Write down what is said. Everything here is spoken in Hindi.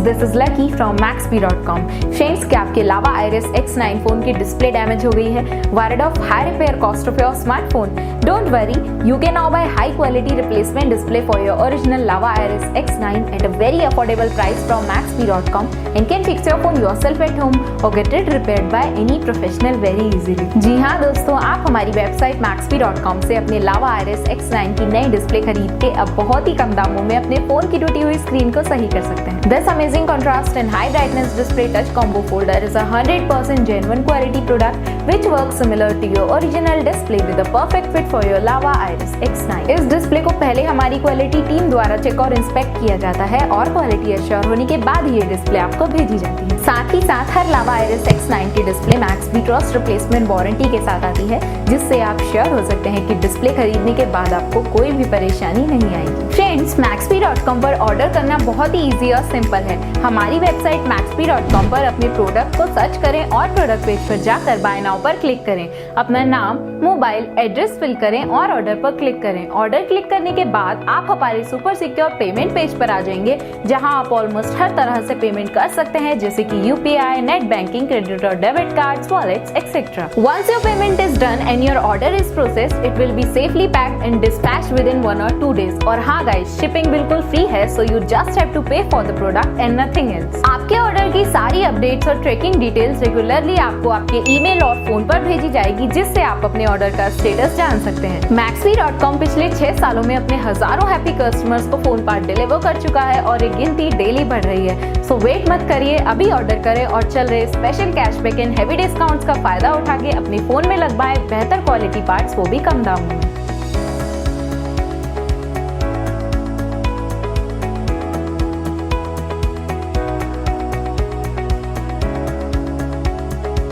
This is lucky from Maxbhi.com। Friends, क्या आपके लावा आइरिस X9 फोन की डिस्प्ले डैमेज हो गई है? Worried of high repair cost of your smartphone? Don't worry, you can now buy high quality replacement display for your original Lava Iris X9 at a very affordable price from Maxbhi.com and can fix your phone yourself at home or get it repaired by any professional very easily। जी हाँ दोस्तों, आप हमारी वेबसाइट Maxbhi.com से अपने Lava Iris X9 की नई डिस्प्ले खरीद के अब बहुत ही कम दामों में अपने फोन की टूटी हुई स्क्रीन को सही कर सकते हैं। This amazing contrast and high brightness display touch combo folder is a 100% genuine quality product which works similar to your original display with a perfect fit for your Lava Iris X9। इस डिस्प्ले को पहले हमारी क्वालिटी टीम द्वारा चेक और इंस्पेक्ट किया जाता है और क्वालिटी एश्योर होने के बाद ही ये डिस्प्ले आपको भेजी जाती है। साथ ही साथ हर Lava Iris X9 की display Maxbhi cross replacement warranty के साथ आती है, जिससे आप श्योर हो सकते हैं कि डिस्प्ले खरीदने के बाद आपको कोई भी परेशानी नहीं आएगी। फ्रेंड्स, Maxbhi.com पर ऑर्डर करना बहुत ही इजी और सिंपल है। हमारी वेबसाइट Maxbhi.com पर अपने प्रोडक्ट को सर्च करें और प्रोडक्ट पेज पर जाकर बाय नाउ पर क्लिक करें। अपना नाम, मोबाइल एड्रेस फिल करें और ऑर्डर पर क्लिक करें। ऑर्डर क्लिक करने के बाद आप हमारे सुपर सिक्योर पेमेंट पेज पर आ जाएंगे, जहां आप ऑलमोस्ट हर तरह से पेमेंट कर सकते हैं, जैसे कि UPI, नेट बैंकिंग, क्रेडिट और debit cards, wallets etcetera. Once your payment is done and your order is processed, it will be safely packed and dispatched within 1 or 2 days। और हाँ गाइस, शिपिंग बिल्कुल फ्री है, so you just have to pay for the product and nothing else। आपके ऑर्डर की सारी अपडेट्स और ट्रैकिंग डिटेल्स रेगुलरली आपको आपके ईमेल और फोन पर भेजी जाएगी, जिससे आप अपने ऑर्डर का स्टेटस जान सकते हैं। Maxbhi.com पिछले 6 सालों में अपने हजारों हैप्पी कस्टमर्स को फोन पार्ट डिलीवर कर चुका है और ये गिनती डेली बढ़ रही है। सो वेट मत करिए, अभी ऑर्डर करें और चल रहे special cashback and heavy discounts का फायदा उठा के अपने फोन में लगवाएं बेहतर क्वालिटी पार्ट्स, वो भी कम दामों में।